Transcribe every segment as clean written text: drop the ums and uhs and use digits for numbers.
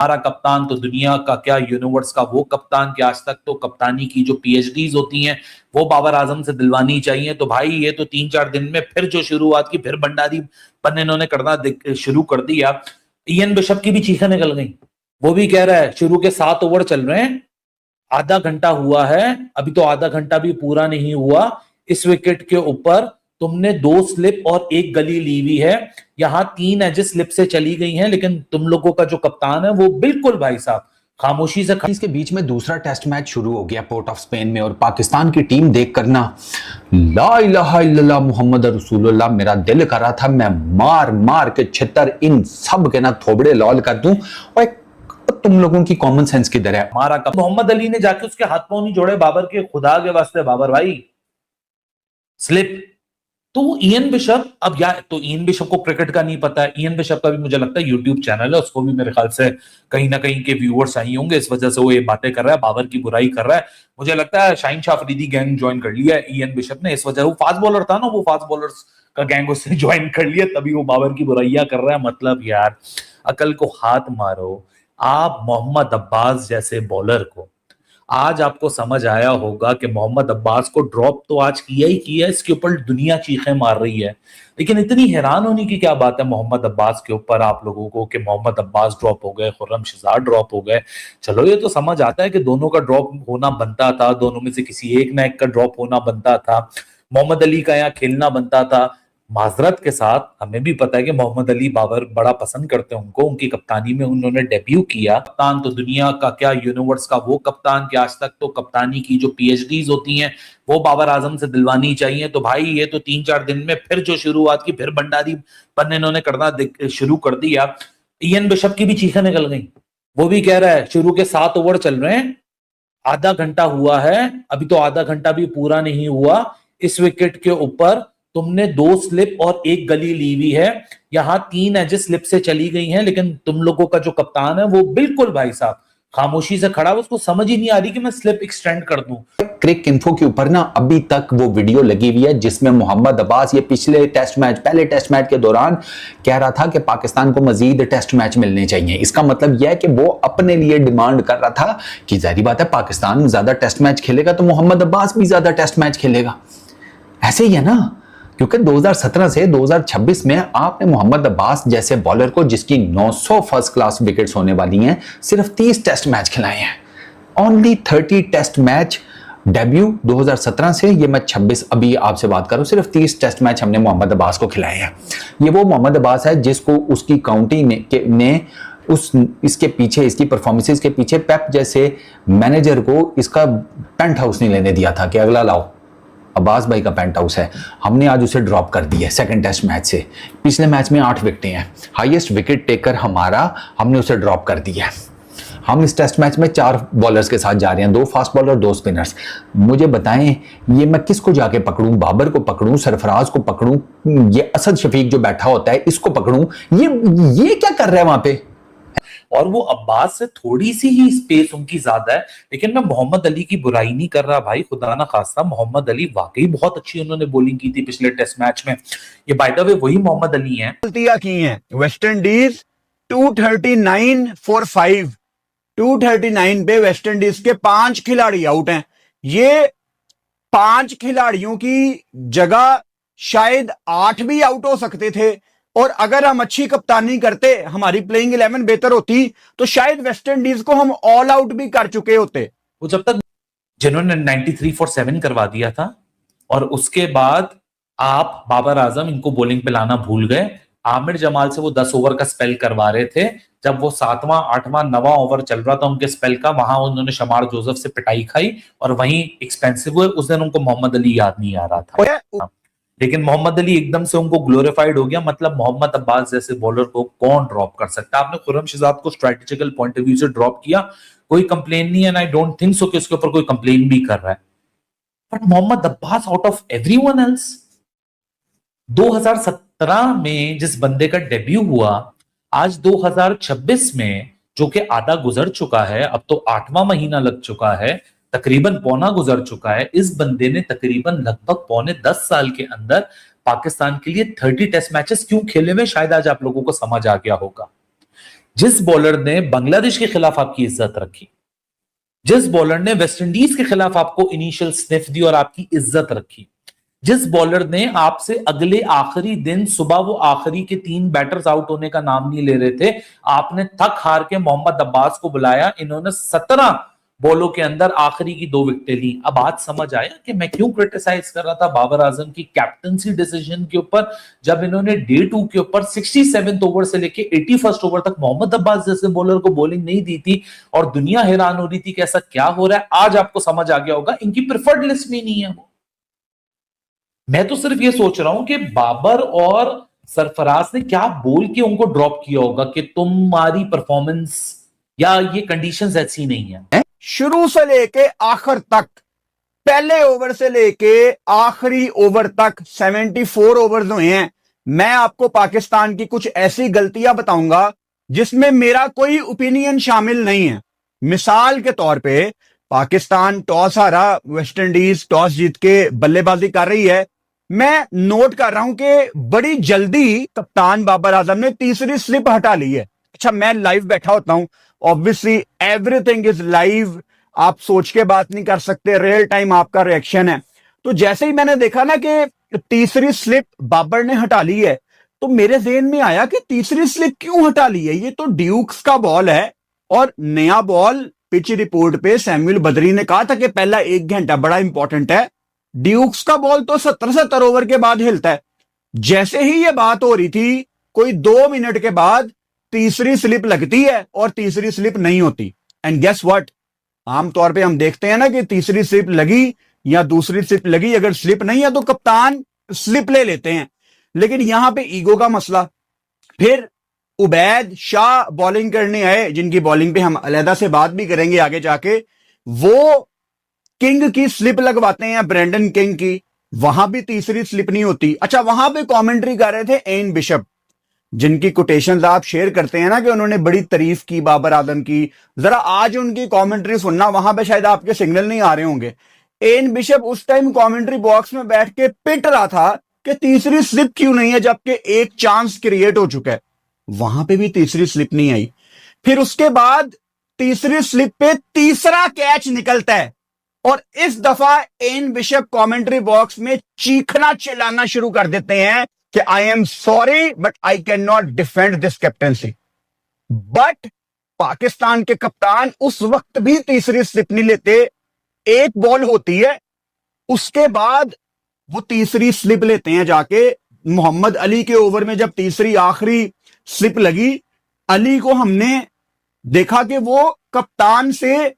हमारा कप्तान तो दुनिया का क्या यूनिवर्स का वो कप्तान कि आज तक तो कप्तानी की जो पीएचडीज होती हैं वो बाबर आजम से दिलवानी चाहिए। तो भाई ये तो 3-4 दिन में फिर जो शुरुआत की, फिर भंडारी पन इन्होंने करना शुरू कर दिया। इयन बिशप की भी चीखें निकल गई। वो भी कह रहा है शुरू के 7 ओवर चल रहे हैं, आधा घंटा हुआ है, अभी तो आधा घंटा भी पूरा नहीं हुआ, इस विकेट के ऊपर तुमने 2 स्लिप और 1 गली ली हुई है, यहां 3 एजेस स्लिप से चली गई हैं, लेकिन तुम लोगों का जो कप्तान है वो बिल्कुल भाई साहब खामोशी से इसके बीच में दूसरा टेस्ट मैच शुरू हो गया पोर्ट ऑफ स्पेन में, और पाकिस्तान की टीम देख करना ला इलाहा इल्लल्लाह मुहम्मद रसूलुल्लाह, मेरा दिल कर रहा था मैं मार मार के छितर इन सब के ना थोबड़े लाल कर दूं। और तुम लोगों की कॉमन सेंस किधर है? हमारा मोहम्मद अली ने जाके उसके हाथ पांव नहीं जोड़े बाबर के, खुदा के वास्ते बाबर भाई स्लिप। तो इयन बिशप, अब यार तो इयन बिशप को क्रिकेट का नहीं पता है। इयन बिशप का भी मुझे लगता है यूट्यूब चैनल है, उसको भी मेरे ख्याल से कहीं ना कहीं के व्यूअर्स आई होंगे, इस वजह से वो ये बातें कर रहा है, बाबर की बुराई कर रहा है। मुझे लगता है शाहीन शाह अफरीदी गैंग ज्वाइन कर लिया है इयन बिशप ने, इस वजह वो फास्ट बॉलर था ना, वो फास्ट बॉलर्स का गैंग उसने ज्वाइन कर लिया, तभी वो बाबर की बुराइयां कर रहा है। मतलब यार अकल को हाथ मारो। आप मोहम्मद अब्बास जैसे बॉलर को, आज आपको समझ आया होगा कि मोहम्मद अब्बास को ड्रॉप तो आज किया ही किया, इसके ऊपर दुनिया चीखें मार रही है। लेकिन इतनी हैरान होने की क्या बात है मोहम्मद अब्बास के ऊपर आप लोगों को कि मोहम्मद अब्बास ड्रॉप हो गए, खुर्रम शहजाद ड्रॉप हो गए। चलो ये तो समझ आता है कि दोनों का ड्रॉप होना बनता था, दोनों में से किसी एक ना एक का ड्रॉप होना बनता था, मोहम्मद अली का यहाँ खेलना बनता था। माजरत के साथ हमें भी पता है कि मोहम्मद अली बाबर बड़ा पसंद करते हैं उनको, उनकी कप्तानी में उन्होंने डेब्यू किया। कप्तान तो दुनिया का क्या यूनिवर्स का वो कप्तान कि आज तक तो कप्तानी की जो पीएचडीज होती हैं वो बाबर आजम से दिलवानी चाहिए। तो भाई ये तो 3-4 दिन में फिर जो शुरुआत की, फिर भंडारी पन इन्होंने करना शुरू कर दिया। इयन बिशप की भी चीखें निकल गई। वो भी कह रहा है शुरू के 7 ओवर चल रहे हैं, आधा घंटा हुआ है, अभी तो आधा घंटा भी पूरा नहीं हुआ, इस विकेट के ऊपर तुमने 2 स्लिप और 1 गली ली हुई है, यहां 3 एजेस स्लिप से चली गई हैं, लेकिन तुम लोगों का जो कप्तान है वो बिल्कुल भाई साहब खामोशी से खड़ा है, उसको समझ ही नहीं आ रही कि मैं स्लिप एक्सटेंड कर दूं। क्रिक इन्फो के ऊपर ना अभी तक वो वीडियो लगी हुई है जिसमें मोहम्मद अब्बास ये पिछले टेस्ट मैच, पहले टेस्ट मैच के दौरान कह रहा था कि पाकिस्तान को मजीद टेस्ट मैच मिलने चाहिए। इसका मतलब यह है कि वो अपने लिए डिमांड कर रहा था कि जाहिर बात है पाकिस्तान ज्यादा टेस्ट मैच खेलेगा तो मोहम्मद अब्बास भी ज्यादा टेस्ट मैच खेलेगा। ऐसे ही है ना, क्योंकि 2017 से 2026 में आपने मोहम्मद अब्बास जैसे बॉलर को, जिसकी 900 फर्स्ट क्लास विकेट्स होने वाली हैं, सिर्फ 30 टेस्ट मैच खिलाए हैं। ओनली 30 टेस्ट मैच डेब्यू 2017 से, ये मैं 26 अभी आपसे बात करूं, सिर्फ 30 टेस्ट मैच हमने मोहम्मद अब्बास को खिलाए हैं। ये वो मोहम्मद अब्बास है जिसको उसकी काउंटी ने इसके पीछे, इसकी परफॉर्मेंसेस के पीछे पेप जैसे मैनेजर को इसका पेंट हाउस नहीं लेने दिया था कि अगला लाओ, अब्बास भाई का पेंट हाउस है। हमने आज उसे ड्रॉप कर दिया सेकंड टेस्ट मैच से। पिछले मैच में 8 विकेटें हैं, हाईएस्ट विकेट टेकर हमारा, हमने उसे ड्रॉप कर दिया है। हम इस टेस्ट मैच में 4 बॉलर्स के साथ जा रहे हैं, 2 फास्ट बॉलर 2 स्पिनर्स। मुझे बताएं ये मैं किसको जाके पकड़ूं? बाबर को पकड़ूं, सरफराज को पकड़ूं, ये असद शफीक जो बैठा होता है इसको पकड़ूं? ये क्या कर रहा है वहां पे? और वो अब्बास से थोड़ी सी ही स्पेस उनकी ज्यादा है। लेकिन मैं मोहम्मद अली की बुराई नहीं कर रहा भाई, खुदा ना खास्ता, मोहम्मद अली वाकई बहुत अच्छी उन्होंने बॉलिंग की थी पिछले टेस्ट मैच में। ये बाय द वे वही मोहम्मद अली हैं गलतियां की हैं। वेस्ट इंडीज 239 फॉर 5, 239 पे वेस्ट इंडीज के 5 खिलाड़ी आउट हैं। ये 5 खिलाड़ियों की जगह शायद 8 भी आउट हो सकते थे, और अगर हम अच्छी कप्तानी करते, हमारी प्लेइंग 11 बेहतर होती, तो शायद वेस्ट इंडीज को हम ऑल आउट भी कर चुके होते। वो जब तक जिन्होंने 93 फॉर 7 करवा दिया था, और उसके बाद आप बाबर आजम इनको बॉलिंग पे लाना भूल गए। आमिर जमाल से वो 10 ओवर का स्पेल करवा रहे थे, जब वो 7वां 8वां 9वां ओवर चल रहा था उनके स्पेल का, वहां उन्होंने शमार जोसेफ से पिटाई खाई और वहीं एक्सपेंसिव हुए। उस दिन उनको मोहम्मद अली याद नहीं आ रहा था, लेकिन मोहम्मद अली एकदम से उनको ग्लोरीफाइड हो गया। मतलब मोहम्मद अब्बास जैसे बॉलर को कौन ड्रॉप कर सकता है? आपने खुर्रम शहजाद को स्ट्रेटेजिकल पॉइंट ऑफ व्यू से ड्रॉप किया, कोई कंप्लेन नहीं है, and I don't think so कि उसके ऊपर कोई कंप्लेन भी कर रहा है। But Mohammad Abbas out of everyone else, 2017 में जिस बंदे का डेब्यू हुआ, आज 2026 में जो कि आधा गुजर चुका है, अब तो 8वां महीना लग चुका है, तकरीबन पौना गुजर चुका है, इस बंदे ने तकरीबन लगभग पौने 10 साल के अंदर पाकिस्तान के लिए 30 टेस्ट मैचेस क्यों खेले हुए, शायद आज आप लोगों को समझ आ गया होगा। जिस बॉलर ने बांग्लादेश के खिलाफ आपकी इज्जत रखी, जिस बॉलर ने वेस्ट इंडीज के खिलाफ आपको इनिशियल स्निफ दी और आपकी इज्जत रखी, जिस बॉलर ने आपसे अगले आखिरी दिन सुबह वो आखिरी के 3 बैटर्स आउट होने का नाम नहीं ले रहे थे, आपने थक हार के मोहम्मद अब्बास को बुलाया, इन्होंने 17 बॉलों के अंदर आखिरी की 2 विकेटें ली। अब आज समझ आया कि मैं क्यों क्रिटिसाइज कर रहा था बाबर आजम की कैप्टनसी डिसीजन के ऊपर, जब इन्होंने डे 2 के ऊपर 67 ओवर से लेके 81 ओवर तक मोहम्मद अब्बास जैसे बॉलर को बॉलिंग नहीं दी थी और दुनिया हैरान हो रही थी कि ऐसा क्या हो रहा है। आज आपको समझ आ गया होगा, इनकी प्रिफर्ड लिस्ट में नहीं है वो। मैं तो सिर्फ ये सोच रहा हूं कि बाबर और सरफराज ने क्या बोल के उनको ड्रॉप किया होगा कि तुम्हारी परफॉर्मेंस या ये कंडीशंस ऐसी नहीं है। शुरू से लेके आखिर तक, पहले ओवर से लेके आखिरी ओवर तक 74 ओवर्स हुए हैं। मैं आपको पाकिस्तान की कुछ ऐसी गलतियां बताऊंगा जिसमें मेरा कोई ओपिनियन शामिल नहीं है। मिसाल के तौर पे पाकिस्तान टॉस हारा, वेस्ट इंडीज टॉस जीत के बल्लेबाजी कर रही है। मैं नोट कर रहा हूं कि बड़ी जल्दी कप्तान बाबर आजम ने तीसरी स्लिप हटा ली है। अच्छा, मैं लाइव बैठा होता हूं, ऑब्वियसली एवरीथिंग इज लाइव, आप सोच के बात नहीं कर सकते, रियल टाइम आपका रिएक्शन है। तो जैसे ही मैंने देखा ना कि तीसरी स्लिप बाबर ने हटा ली है, तो मेरे ज़हन में आया कि तीसरी स्लिप क्यों हटा ली है, ये तो ड्यूक्स का बॉल है और नया बॉल। पिच रिपोर्ट पे सैमुअल बदरी ने कहा था कि पहला 1 घंटा बड़ा इंपॉर्टेंट है, ड्यूक्स का बॉल तो 70 ओवर के बाद हिलता है। जैसे ही ये बात हो रही थी, कोई 2 मिनट के बाद तीसरी स्लिप लगती है और तीसरी स्लिप नहीं होती। एंड गेस व्हाट, आमतौर पे हम देखते हैं ना कि तीसरी स्लिप लगी या दूसरी स्लिप लगी, अगर स्लिप नहीं है तो कप्तान स्लिप ले लेते हैं, लेकिन यहां पे ईगो का मसला। फिर उबैद शाह बॉलिंग करने आए, जिनकी बॉलिंग पे हम अलहदा से बात भी करेंगे आगे जाके। वो किंग की स्लिप लगवाते हैं, ब्रेंडन किंग की, वहां भी तीसरी स्लिप नहीं होती। अच्छा, वहां पे कमेंट्री कर रहे थे एन बिशप, जिनकी कोटेशंस आप शेयर करते हैं ना कि उन्होंने बड़ी तारीफ की बाबर आजम की। जरा आज उनकी कमेंट्री सुनना, वहां पे शायद आपके सिग्नल नहीं आ रहे होंगे। एन बिशप उस टाइम कमेंट्री बॉक्स में बैठ के पिट रहा था कि तीसरी स्लिप क्यों नहीं है, जबकि एक चांस क्रिएट हो चुका है। वहां पे भी तीसरी स्लिप नहीं आई। फिर उसके बाद तीसरी स्लिप पे तीसरा कैच निकलता है और इस दफा एन बिशप कमेंट्री बॉक्स में चीखना चिल्लाना शुरू कर देते हैं कि I am sorry but I can not defend this captaincy. But Pakistan के कप्तान उस वक्त भी तीसरी स्लिप नहीं लेते। एक बॉल होती है, उसके बाद वो तीसरी स्लिप लेते हैं जाके। मोहम्मद अली के ओवर में जब तीसरी आखिरी स्लिप लगी, अली को हमने देखा कि वो कप्तान से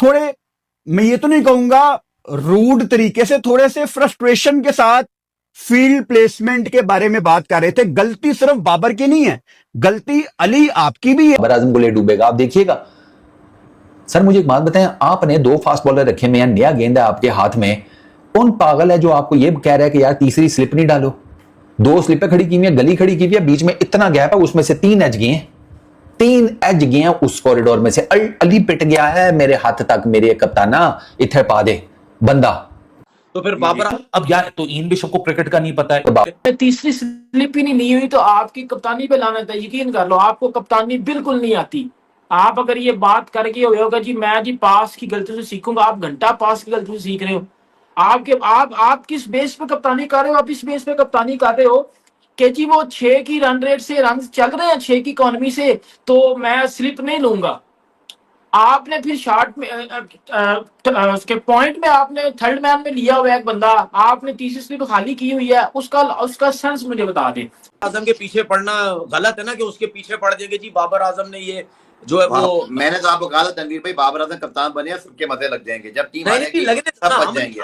थोड़े, मैं ये तो नहीं कहूंगा रूड तरीके से, थोड़े से फ्रस्ट्रेशन के साथ फील्ड प्लेसमेंट के बारे में बात कर रहे थे। गलती सिर्फ बाबर की नहीं है, गलती अली आपकी भी है। बाबर आजम को ले डूबेगा, आप देखिएगा। सर मुझे एक बात बताएं, आपने 2 फास्ट बॉलर रखे हुए हैं, नया गेंद है आपके हाथ में, कौन पागल है जो आपको ये कह रहा है कि यार तीसरी स्लिप नहीं डालो? 2 स्लिपें खड़ी की हुई है, गली खड़ी की हुई है, बीच में इतना गैप है, उसमें से 3 एज गए हैं, 3 एज गए हैं उस कॉरिडोर में से। अली पिट गया है मेरे हाथ तक, मेरे कप्ताना इथे पा दे बंदा। तो फिर बाबर अब यार, तो इन बिशप को क्रिकेट का नहीं पता है। तीसरी स्लिप ही नहीं हुई तो आपकी कप्तानी पे लानत है। यकीन कर लो, आपको कप्तानी बिल्कुल नहीं आती। आप अगर ये बात करके होगा जी मैं जी पास की गलती से सीखूंगा, आप घंटा पास की गलती से सीख रहे हो। आप किस बेस पे कप्तानी कर रहे हो? आप इस बेस पे कप्तानी कर रहे हो कि जी वो 6 की रन रेट से रन चल रहे हैं, 6 की इकोनॉमी से, तो मैं स्लिप नहीं लूंगा। आपने फिर शॉट में उसके पॉइंट में आपने थर्ड मैन में लिया हुआ एक बंदा, आपने तीसरी स्लिप खाली की हुई है, उसका सेंस मुझे बता दे। आजम के पीछे पड़ना गलत है ना, कि उसके पीछे पड़ जाएंगे जी बाबर आजम ने ये जो है वो। मैंने तो आपको कहा था तनवीर भाई, बाबर आजम कप्तान बने, सबके मजे लग जाएंगे, जब टीम आएगी सब बच जाएंगे।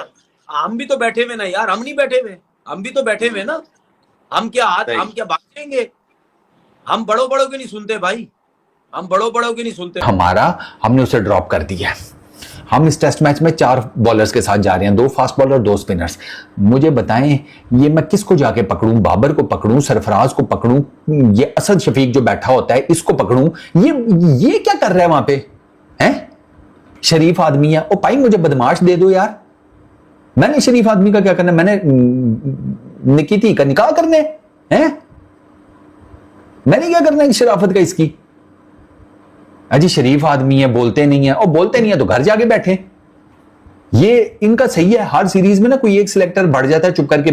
हम भी तो बैठे हुए ना यार, हम नहीं बैठे हुए, हम भी तो बैठे हुए ना। हम क्या भागेंगे? हम बड़ों की नहीं सुनते भाई, हम बड़ों की नहीं सुनते। हमने उसे ड्रॉप कर दिया। हम इस टेस्ट मैच में 4 बॉलर्स के साथ जा रहे हैं, 2 फास्ट बॉलर 2 स्पिनर्स। मुझे बताएं ये मैं किसको जाके पकड़ूं? बाबर को पकड़ूं, सरफराज को पकड़ूं, ये असद शफीक जो बैठा होता है इसको पकड़ूं? ये क्या कर रहा है वहां पे? हैं? शरीफ आदमी है। ओ भाई मुझे बदमाश दे दो यार, मैंने शरीफ आदमी का क्या करना? मैंने निकी थी का निकाह करने हैं? मैंने क्या करना है शराफत का इसकी? अजी शरीफ आदमी है, बोलते नहीं है, और बोलते नहीं है तो घर जाके बैठे। ये इनका सही है, हर सीरीज में ना कोई एक सिलेक्टर बढ़ जाता है चुप करके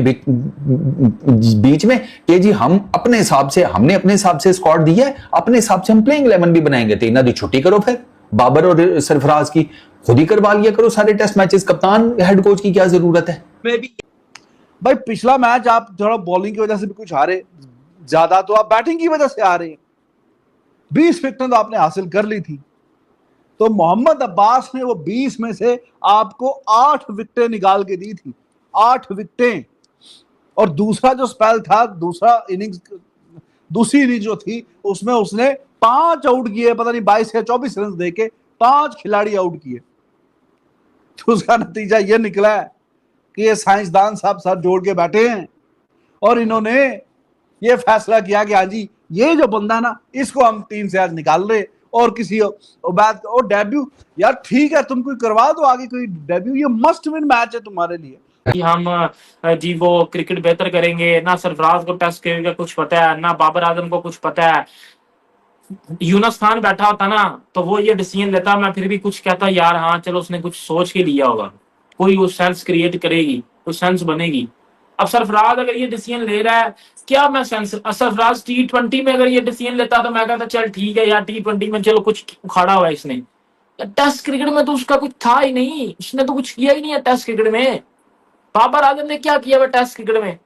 बीच में कि जी हम अपने हिसाब से, हमने अपने हिसाब से स्क्वाड दिया है, अपने हिसाब से हम प्लेइंग 11 भी बनाएंगे। तो इन्हें दी छुट्टी करो, फिर बाबर और सरफराज की खुद ही करवा लिया करो सारे टेस्ट मैचेस। कप्तान हेड कोच की क्या जरूरत है? भाई पिछला मैच आप थोड़ा बॉलिंग की वजह से भी कुछ हारे, ज्यादा तो आप बैटिंग की वजह से आ रहे हैं। 20 विकेटें तो आपने हासिल कर ली थी, तो मोहम्मद अब्बास ने वो 20 में से आपको 8 विकेटें निकाल के दी थी, 8 विकेटें। और दूसरा जो स्पेल था, दूसरी इनिंग जो थी, उसमें उसने 5 आउट किए, पता नहीं 22 या 24 रन देके 5 खिलाड़ी आउट किए। तो उसका नतीजा ये निकला है कि ये साइंसदान साहब साथ जोड़ के बैठे हैं और इन्होंने ये फैसला किया कि हाँ जी, ये जो बंदा ना, इसको हम टीम से आज निकाल रहे। और किसी बात और डेब्यू, यार ठीक है, तुम कोई करवा दो आगे कोई डेब्यू, ये मस्ट विन मैच है तुम्हारे लिए कि हम जी वो क्रिकेट बेहतर करेंगे। ना सरफराज को टेस्ट क्रिकेट का कुछ पता है, ना बाबर आजम को कुछ पता है। यूनुस खान बैठा होता ना तो वो ये डिसीजन लेता, मैं फिर भी कुछ कहता यार हाँ चलो उसने कुछ सोच के लिया होगा, कोई वो सेंस क्रिएट करेगी, कोई सेंस बनेगी। अब सरफराज अगर ये डिसीजन ले रहा है, क्या मैं सेंस, सरफराज T20 में अगर ये डिसीजन लेता तो मैं कहता चल ठीक है यार, T20 में चलो कुछ उखाड़ा हुआ है इसने। टेस्ट क्रिकेट में तो उसका कुछ था ही नहीं, उसने तो कुछ किया ही नहीं है टेस्ट क्रिकेट में। बाबर आजम ने क्या किया टेस्ट क्रिकेट में?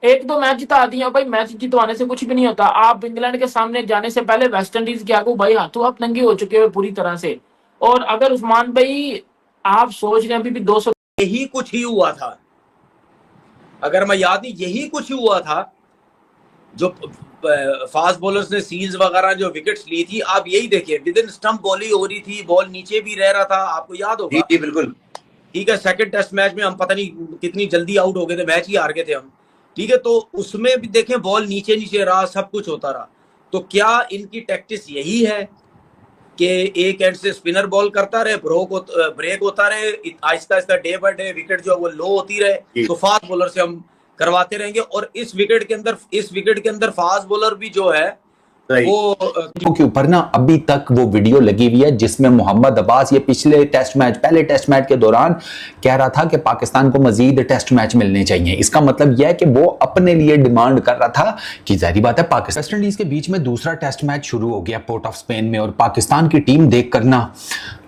1-2 मैच जिता दिया भाई, मैच जितवाने से कुछ भी नहीं होता। आप इंग्लैंड के सामने जाने से पहले वेस्ट इंडीज के आगू भाई हाथों आप नंगे हो चुके हो पूरी तरह से। और अगर उस्मान भाई आप सोच रहे हैं अभी भी 200, यही कुछ ही हुआ था, अगर मैं याद नहीं, यही कुछ ही हुआ था जो फास्ट बॉलर्स ने सील्स वगैरह जो विकेट्स ली थी। आप यही देखिए, विद इन स्टंप बॉलिंग हो रही थी, बॉल नीचे भी रह रहा था, आपको याद होगा। जी बिल्कुल ठीक है, सेकंड टेस्ट मैच में हम पता नहीं कितनी जल्दी आउट हो गए थे, मैच ही हार गए थे हम। ठीक है, तो उसमें भी देखें बॉल नीचे नीचे रहा, सब कुछ होता रहा। तो क्या इनकी टैक्टिस यही है कि एक एंड से स्पिनर बॉल करता रहे, ब्रेक होता रहे, Aahista Aahista day by day wicket जो है वो लो होती रहे, तो फास्ट बॉलर से हम करवाते रहेंगे। और इस विकेट के अंदर फास्ट बॉलर भी जो है वो के ऊपर ना अभी तक वो वीडियो लगी हुई है जिसमें मोहम्मद अब्बास ये पिछले टेस्ट मैच, पहले टेस्ट मैच के दौरान कह रहा था कि पाकिस्तान को मजीद टेस्ट मैच मिलने चाहिए। इसका मतलब यह है कि वो अपने लिए डिमांड कर रहा था कि जाहिर बात है पाकिस्तान वेस्ट इंडीज के बीच में दूसरा टेस्ट मैच शुरू हो गया पोर्ट ऑफ स्पेन में, और पाकिस्तान की टीम देख कर ना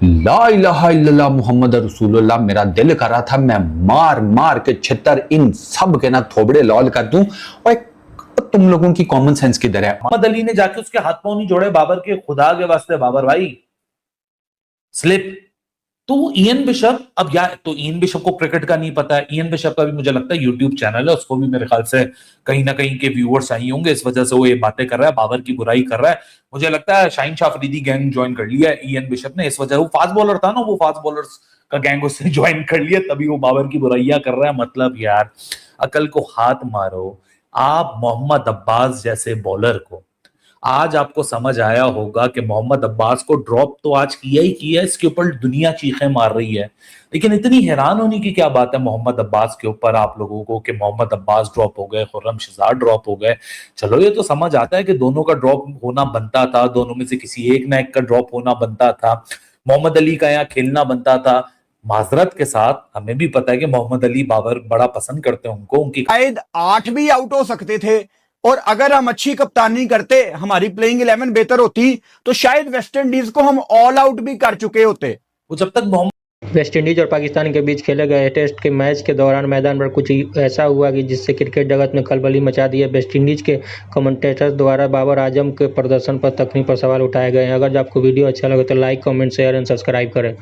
ला इलाहा इल्लल्लाह मुहम्मद रसूलुल्लाह मेरा दिल कर रहा था मैं मार मार के छितर इन सब के ना थोबड़े लॉल कर दूं। और तुम लोगों की कॉमन सेंस किधर है? मोहम्मद अली ने जाके उसके हाथ पांव नहीं जोड़े बाबर के, खुदा के वास्ते बाबर भाई स्लिप। तो इयन बिशप, अब यार तो इयन बिशप को क्रिकेट का नहीं पता है। इयन बिशप का भी मुझे लगता है यूट्यूब चैनल है, उसको भी मेरे ख्याल से कहीं ना कहीं के व्यूअर्स आई होंगे, इस वजह से वो ये बातें कर रहा है, बाबर की बुराई कर रहा है। मुझे लगता है शाहीन शाह अफरीदी गैंग ज्वाइन कर लिया है इयन बिशप ने, इस वजह वो फास्ट बॉलर था ना, वो फास्ट बॉलर्स का गैंग उसने ज्वाइन कर लिया, तभी वो बाबर की बुराइयां कर रहा है। मतलब यार अकल को हाथ मारो। आप मोहम्मद अब्बास जैसे बॉलर को, आज आपको समझ आया होगा कि मोहम्मद अब्बास को ड्रॉप तो आज किया ही किया, इसके ऊपर दुनिया चीखें मार रही है। लेकिन इतनी हैरान होने की क्या बात है मोहम्मद अब्बास के ऊपर आप लोगों को कि मोहम्मद अब्बास ड्रॉप हो गए, खुर्रम शहजाद ड्रॉप हो गए। चलो ये तो समझ आता है कि दोनों का ड्रॉप होना बनता था, दोनों में से किसी एक ना एक का ड्रॉप होना बनता था, मोहम्मद अली का यहाँ खेलना बनता था। माजरत के साथ हमें भी पता है कि मोहम्मद अली बाबर बड़ा पसंद करते हैं उनको, उनकी शायद 8 भी आउट हो सकते थे, और अगर हम अच्छी कप्तानी करते, हमारी प्लेइंग 11 बेहतर होती, तो शायद वेस्ट इंडीज को हम ऑल आउट भी कर चुके होते। वो जब तक मोहम्मद वेस्ट इंडीज और पाकिस्तान के बीच खेले गए टेस्ट के मैच के दौरान मैदान पर कुछ ऐसा हुआ कि जिससे क्रिकेट जगत में खलबली मचा दी है। वेस्ट इंडीज के कमेंटेटर्स द्वारा बाबर आजम के प्रदर्शन पर तकनीक पर सवाल उठाए गए हैं। अगर आपको वीडियो अच्छा लगे तो like, comment, share and subscribe करें।